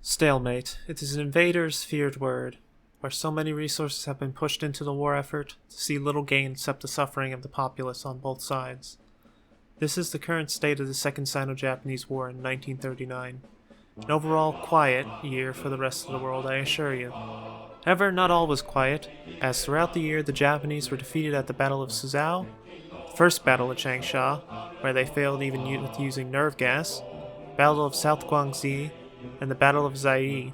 Stalemate. It is an invader's feared word, where so many resources have been pushed into the war effort to see little gain except the suffering of the populace on both sides. This is the current state of the Second Sino-Japanese War in 1939. An overall quiet year for the rest of the world, I assure you. However, not all was quiet, as throughout the year the Japanese were defeated at the Battle of Suzhou, the First Battle of Changsha, where they failed even with using nerve gas, Battle of South Guangxi, and the Battle of Zaire.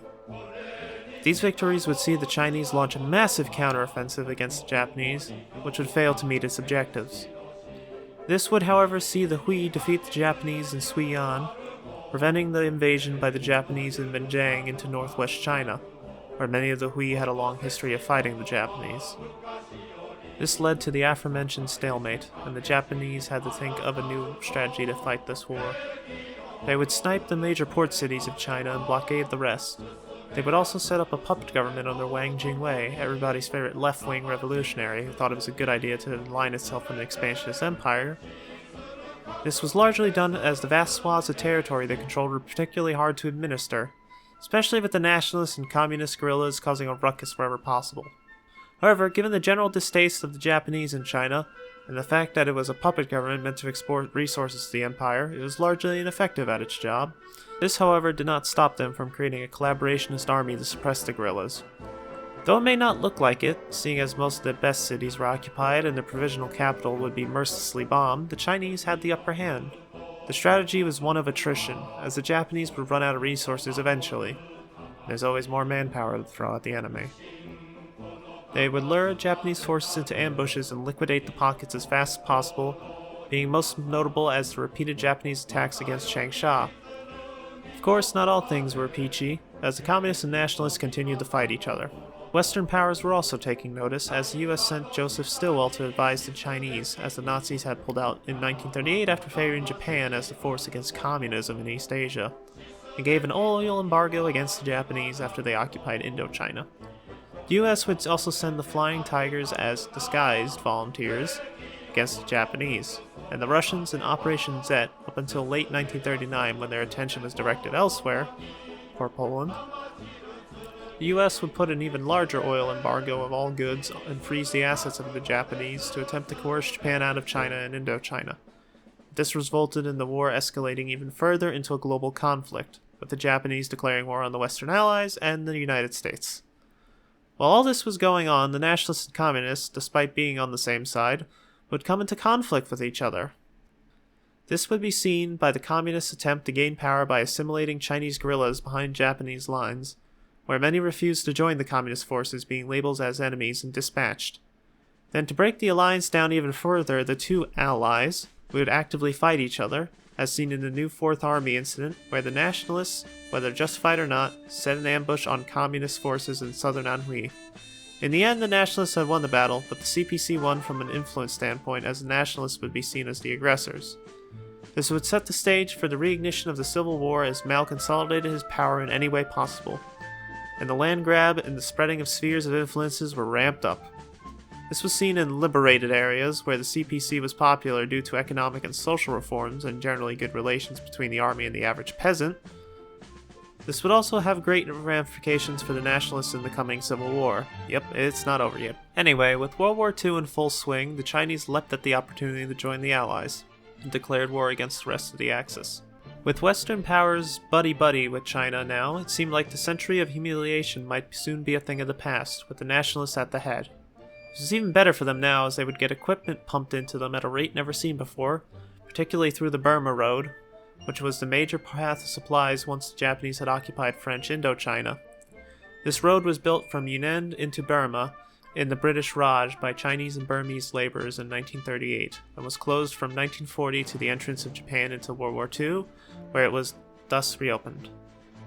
These victories would see the Chinese launch a massive counteroffensive against the Japanese, which would fail to meet its objectives. This would, however, see the Hui defeat the Japanese in Suiyang, preventing the invasion by the Japanese in Benjiang into northwest China, where many of the Hui had a long history of fighting the Japanese. This led to the aforementioned stalemate, and the Japanese had to think of a new strategy to fight this war. They would snipe the major port cities of China and blockade the rest. They would also set up a puppet government under Wang Jingwei, everybody's favorite left-wing revolutionary who thought it was a good idea to align itself with an expansionist empire. This was largely done as the vast swaths of territory they controlled were particularly hard to administer, especially with the nationalists and communist guerrillas causing a ruckus wherever possible. However, given the general distaste of the Japanese in China, and the fact that it was a puppet government meant to export resources to the empire, it was largely ineffective at its job. This, however, did not stop them from creating a collaborationist army to suppress the guerrillas. Though it may not look like it, seeing as most of the best cities were occupied and the provisional capital would be mercilessly bombed, the Chinese had the upper hand. The strategy was one of attrition, as the Japanese would run out of resources eventually. There's always more manpower to throw at the enemy. They would lure Japanese forces into ambushes and liquidate the pockets as fast as possible, being most notable as the repeated Japanese attacks against Changsha. Of course, not all things were peachy, as the communists and nationalists continued to fight each other. Western powers were also taking notice, as the US sent Joseph Stilwell to advise the Chinese, as the Nazis had pulled out in 1938 after favoring Japan as the force against communism in East Asia, and gave an oil embargo against the Japanese after they occupied Indochina. The US would also send the Flying Tigers as disguised volunteers against the Japanese, and the Russians in Operation Z up until late 1939 when their attention was directed elsewhere, for Poland. The US would put an even larger oil embargo of all goods and freeze the assets of the Japanese to attempt to coerce Japan out of China and Indochina. This resulted in the war escalating even further into a global conflict, with the Japanese declaring war on the Western Allies and the United States. While all this was going on, the nationalists and communists, despite being on the same side, would come into conflict with each other. This would be seen by the communists' attempt to gain power by assimilating Chinese guerrillas behind Japanese lines, where many refused to join the communist forces, being labeled as enemies and dispatched. Then to break the alliance down even further, the two allies would actively fight each other, as seen in the new Fourth Army incident, where the nationalists, whether justified or not, set an ambush on communist forces in southern Anhui. In the end, the nationalists had won the battle, but the CPC won from an influence standpoint, as the nationalists would be seen as the aggressors. This would set the stage for the reignition of the Civil War as Mao consolidated his power in any way possible, and the land grab and the spreading of spheres of influences were ramped up. This was seen in liberated areas, where the CPC was popular due to economic and social reforms and generally good relations between the army and the average peasant. This would also have great ramifications for the nationalists in the coming Civil War. Yep, it's not over yet. Anyway, with World War II in full swing, the Chinese leapt at the opportunity to join the Allies, and declared war against the rest of the Axis. With Western powers buddy-buddy with China now, it seemed like the century of humiliation might soon be a thing of the past, with the nationalists at the head. This was even better for them now, as they would get equipment pumped into them at a rate never seen before, particularly through the Burma Road, which was the major path of supplies once the Japanese had occupied French Indochina. This road was built from Yunnan into Burma in the British Raj by Chinese and Burmese laborers in 1938, and was closed from 1940 to the entrance of Japan into World War II, where it was thus reopened.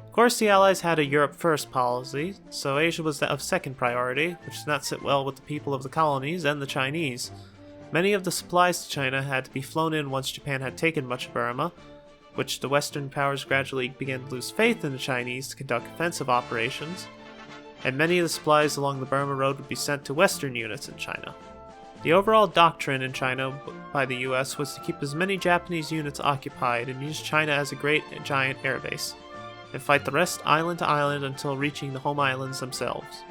Of course, the Allies had a Europe First policy, so Asia was of second priority, which did not sit well with the people of the colonies and the Chinese. Many of the supplies to China had to be flown in once Japan had taken much of Burma, which the Western powers gradually began to lose faith in the Chinese to conduct offensive operations, and many of the supplies along the Burma Road would be sent to Western units in China. The overall doctrine in China by the US was to keep as many Japanese units occupied and use China as a great giant airbase. and fight the rest island to island until reaching the home islands themselves.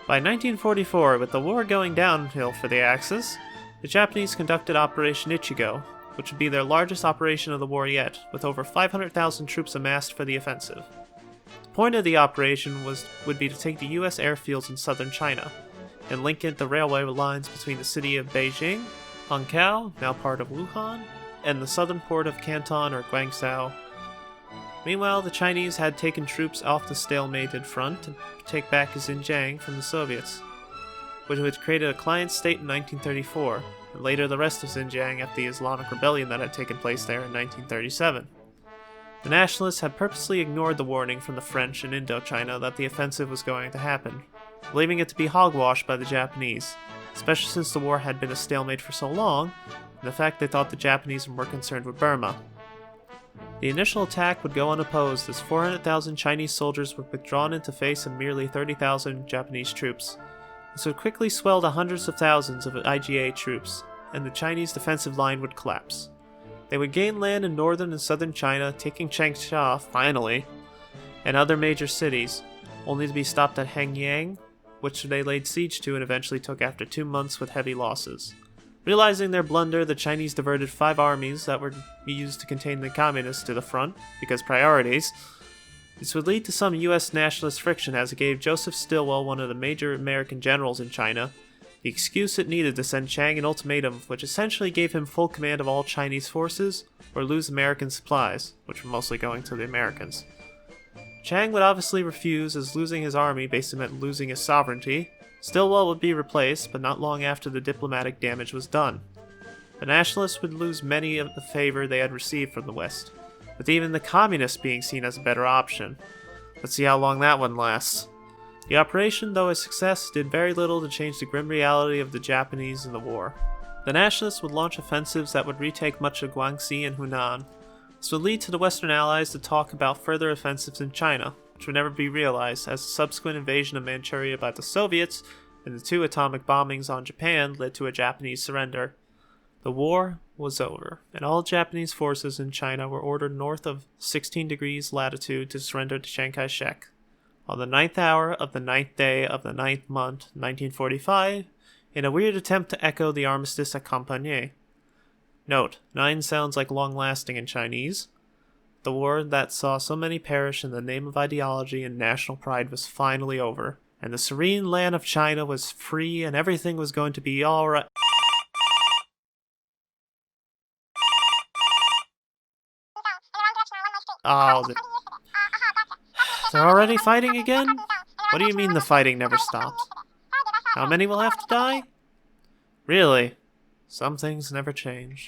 By 1944, with the war going downhill for the Axis, the Japanese conducted Operation Ichigo, which would be their largest operation of the war yet, with over 500,000 troops amassed for the offensive. The point of the operation would be to take the US airfields in southern China, and link it the railway lines between the city of Beijing, Hankou, now part of Wuhan, and the southern port of Canton or Guangzhou. Meanwhile, the Chinese had taken troops off the stalemated front to take back Xinjiang from the Soviets, which had created a client state in 1934, and later the rest of Xinjiang after the Islamic rebellion that had taken place there in 1937. The nationalists had purposely ignored the warning from the French in Indochina that the offensive was going to happen, believing it to be hogwash by the Japanese, especially since the war had been a stalemate for so long, and the fact they thought the Japanese were more concerned with Burma. The initial attack would go unopposed as 400,000 Chinese soldiers were withdrawn into face of merely 30,000 Japanese troops. This would quickly swell to hundreds of thousands of IGA troops, and the Chinese defensive line would collapse. They would gain land in northern and southern China, taking Changsha, finally, and other major cities, only to be stopped at Hengyang, which they laid siege to and eventually took after 2 months with heavy losses. Realizing their blunder, the Chinese diverted 5 armies that were used to contain the communists to the front, because priorities. This would lead to some US nationalist friction as it gave Joseph Stilwell, one of the major American generals in China, the excuse it needed to send Chiang an ultimatum which essentially gave him full command of all Chinese forces, or lose American supplies, which were mostly going to the Americans. Chiang would obviously refuse, as losing his army basically meant losing his sovereignty. Stillwell would be replaced, but not long after the diplomatic damage was done. The nationalists would lose many of the favor they had received from the West, with even the communists being seen as a better option. Let's see how long that one lasts. The operation, though a success, did very little to change the grim reality of the Japanese in the war. The nationalists would launch offensives that would retake much of Guangxi and Hunan. This would lead to the Western Allies to talk about further offensives in China, which would never be realized, as the subsequent invasion of Manchuria by the Soviets and the 2 atomic bombings on Japan led to a Japanese surrender. The war was over, and all Japanese forces in China were ordered north of 16 degrees latitude to surrender to Chiang Kai-shek. On the 9th hour of the 9th day of the 9th month, 1945, in a weird attempt to echo the armistice at Compiegne. Note, 9 sounds like long-lasting in Chinese. The war that saw so many perish in the name of ideology and national pride was finally over, and the serene land of China was free and everything was going to be alright. Oh, they're already fighting again? What do you mean the fighting never stops? How many will have to die? Really? Some things never change.